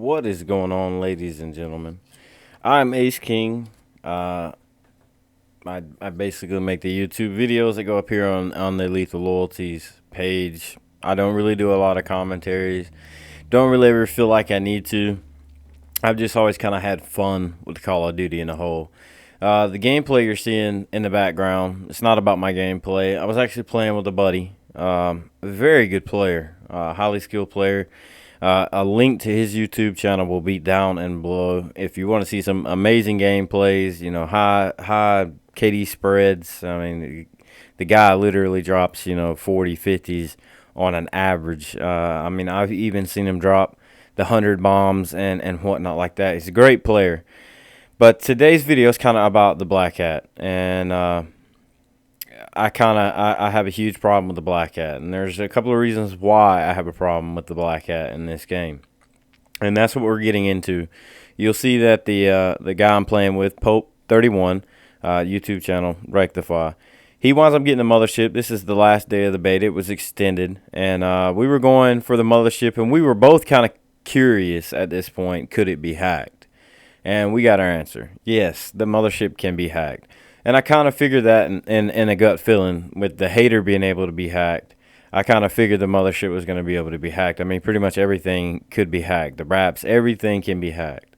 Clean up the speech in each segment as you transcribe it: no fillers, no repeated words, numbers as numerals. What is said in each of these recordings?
What is going on, ladies and gentlemen? I'm Ace King. I basically make the YouTube videos that go up here on the Lethal Loyalties page. I don't really do a lot of commentaries. Don't really ever feel like I need to. I've just always kind of had fun with Call of Duty in a whole. The gameplay you're seeing in the background, it's not about my gameplay. I was actually playing with a buddy. A very good player, highly skilled player. A link to his YouTube channel will be down and below. If you want to see some amazing gameplays, high KD spreads. I mean, the guy literally drops 40, 50s on an average. I've even seen him drop the 100 bombs and whatnot like that. He's a great player. But today's video is kind of about the Black Hat, and I have a huge problem with the Black Hat, and there's a couple of reasons why I have a problem with the Black Hat in this game, and that's what we're getting into. You'll see that the guy I'm playing with, Pope31, YouTube channel, Rectify, he winds up getting the mothership. This is the last day of the beta. It was extended, and we were going for the mothership, and we were both kind of curious at this point, could it be hacked? And we got our answer. Yes, the mothership can be hacked. And I kind of figured that in a gut feeling with the hater being able to be hacked. I kind of figured the mothership was going to be able to be hacked. I mean, pretty much everything could be hacked. The wraps, everything can be hacked.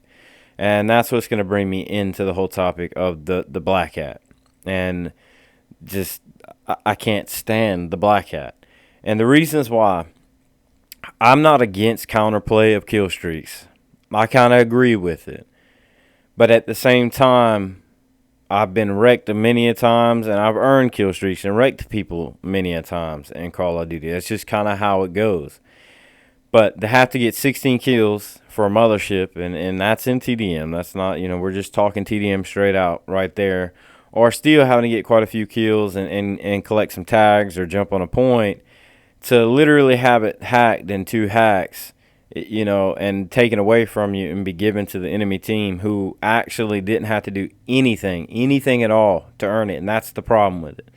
And that's what's going to bring me into the whole topic of the Black Hat. And just, I can't stand the Black Hat. And the reasons why, I'm not against counterplay of kill streaks. I kind of agree with it. But at the same time, I've been wrecked many a times, and I've earned kill streaks and wrecked people many a times in Call of Duty. That's just kind of how it goes. But to have to get 16 kills for a mothership, and that's in TDM. That's not, we're just talking TDM straight out right there. Or still having to get quite a few kills and collect some tags or jump on a point to literally have it hacked in 2 hacks, and taken away from you and be given to the enemy team who actually didn't have to do anything at all to earn it. And that's the problem with it.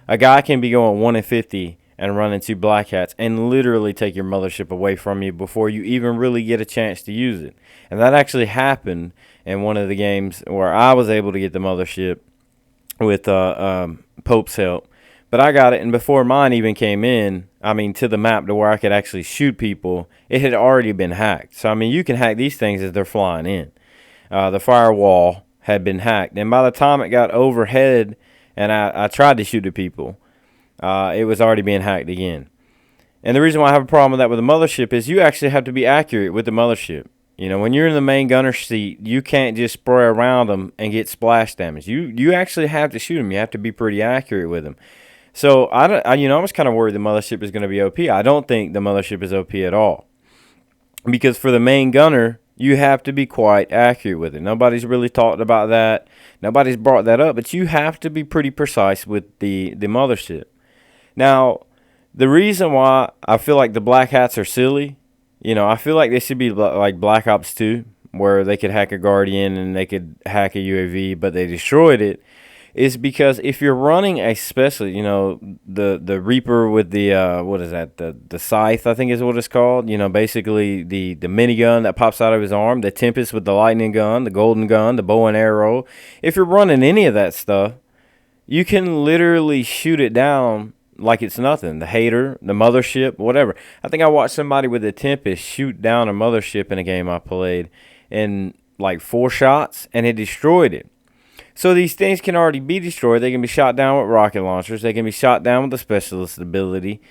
A guy can be going 1 in 50 and run into Black Hats and literally take your mothership away from you before you even really get a chance to use it. And that actually happened in one of the games where I was able to get the mothership with Pope's help. But I got it, and before mine even came in, to the map to where I could actually shoot people, it had already been hacked. So, you can hack these things as they're flying in. The firewall had been hacked, and by the time it got overhead and I tried to shoot at people, it was already being hacked again. And the reason why I have a problem with that with the mothership is you actually have to be accurate with the mothership. When you're in the main gunner seat, you can't just spray around them and get splash damage. You actually have to shoot them. You have to be pretty accurate with them. So, I was kind of worried the mothership is going to be OP. I don't think the mothership is OP at all. Because for the main gunner, you have to be quite accurate with it. Nobody's really talked about that. Nobody's brought that up. But you have to be pretty precise with the mothership. Now, the reason why I feel like the Black Hats are silly, I feel like they should be like Black Ops 2, where they could hack a Guardian and they could hack a UAV, but they destroyed it. Is because if you're running especially, the Reaper with the, the Scythe, I think is what it's called. Basically the minigun that pops out of his arm, the Tempest with the lightning gun, the golden gun, the bow and arrow. If you're running any of that stuff, you can literally shoot it down like it's nothing. The hater, the mothership, whatever. I think I watched somebody with the Tempest shoot down a mothership in a game I played in like 4 shots, and it destroyed it. So these things can already be destroyed. They can be shot down with rocket launchers. They can be shot down with the specialist ability.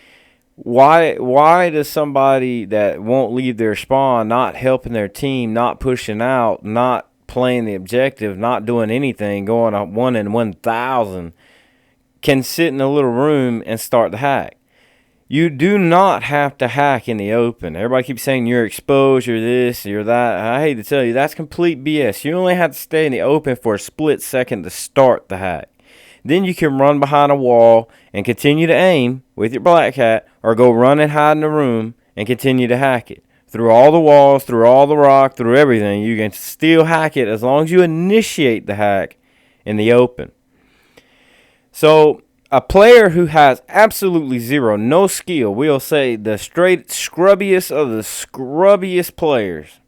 Why does somebody that won't leave their spawn, not helping their team, not pushing out, not playing the objective, not doing anything, going on 1 in 1,000, can sit in a little room and start the hack? You do not have to hack in the open. Everybody keeps saying you're exposed, you're this, you're that. I hate to tell you, that's complete BS. You only have to stay in the open for a split second to start the hack. Then you can run behind a wall and continue to aim with your Black Hat, or go run and hide in the room and continue to hack it. Through all the walls, through all the rock, through everything, you can still hack it as long as you initiate the hack in the open. So, a player who has absolutely zero, no skill, we'll say the straight scrubbiest of the scrubbiest players,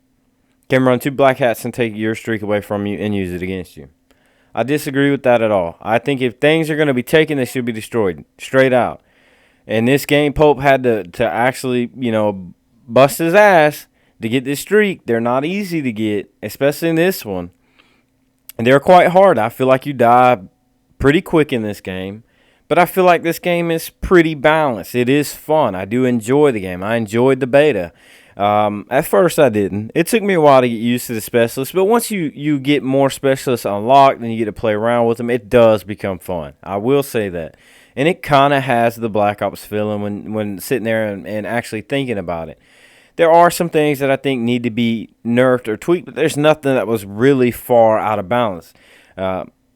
can run 2 Black Hats and take your streak away from you and use it against you. I disagree with that at all. I think if things are going to be taken, they should be destroyed, straight out. In this game, Pope had to actually, bust his ass to get this streak. They're not easy to get, especially in this one. And they're quite hard. I feel like you die pretty quick in this game. But I feel like this game is pretty balanced. It is fun. I do enjoy the game. I enjoyed the beta. At first, I didn't. It took me a while to get used to the specialists. But once you get more specialists unlocked and you get to play around with them, it does become fun. I will say that. And it kind of has the Black Ops feeling when sitting there and actually thinking about it. There are some things that I think need to be nerfed or tweaked, but there's nothing that was really far out of balance.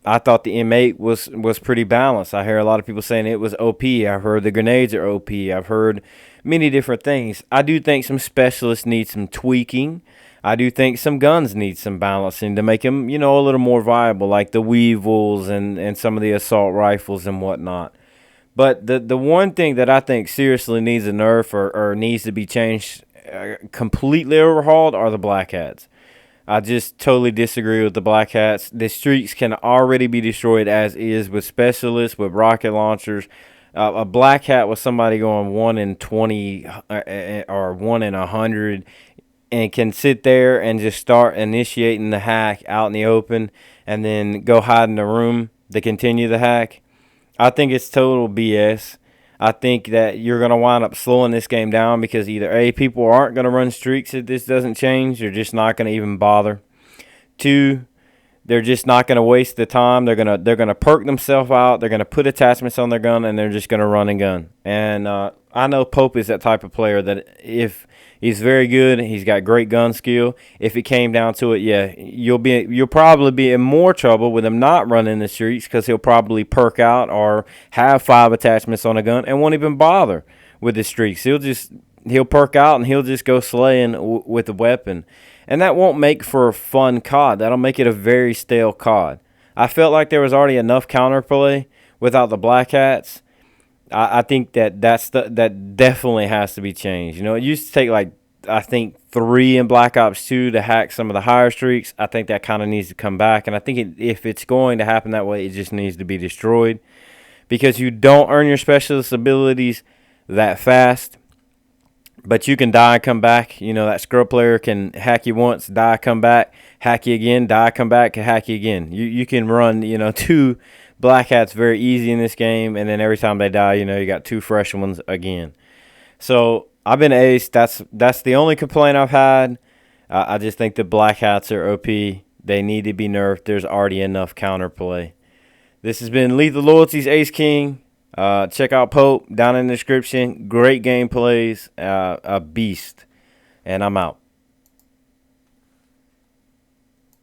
I thought the M8 was pretty balanced. I hear a lot of people saying it was OP. I've heard the grenades are OP. I've heard many different things. I do think some specialists need some tweaking. I do think some guns need some balancing to make them, a little more viable, like the Weevils and some of the assault rifles and whatnot. But the one thing that I think seriously needs a nerf or needs to be changed, completely overhauled, are the Black Hats. I just totally disagree with the Black Hats. The streaks can already be destroyed as is with specialists, with rocket launchers. A Black Hat with somebody going 1 in 20 or 1 in 100 and can sit there and just start initiating the hack out in the open and then go hide in the room to continue the hack. I think it's total BS. I think that you're going to wind up slowing this game down because either A, people aren't going to run streaks if this doesn't change. They're just not going to even bother. 2, they're just not going to waste the time. They're gonna perk themselves out. They're going to put attachments on their gun, and they're just going to run and gun. And I know Pope is that type of player that if he's very good, he's got great gun skill. If it came down to it, yeah, you'll probably be in more trouble with him not running the streaks because he'll probably perk out or have 5 attachments on a gun and won't even bother with the streaks. He'll perk out and he'll just go slaying with the weapon. And that won't make for a fun COD. That'll make it a very stale COD. I felt like there was already enough counterplay without the Black Hats. I think that definitely has to be changed. It used to take I think 3 in Black Ops 2 to hack some of the higher streaks. I think that kind of needs to come back. And I think if it's going to happen that way, it just needs to be destroyed. Because you don't earn your specialist abilities that fast. But you can die and come back. That scrub player can hack you once, die, come back, hack you again, die, come back, hack you again. You can run, 2 Black Hats very easy in this game, and then every time they die, you got 2 fresh ones again. So I've been ace. That's the only complaint I've had. I just think the Black Hats are OP. They need to be nerfed. There's already enough counterplay. This has been Lethal Loyalty's Ace King. Check out Pope down in the description. Great gameplays, a beast. And I'm out.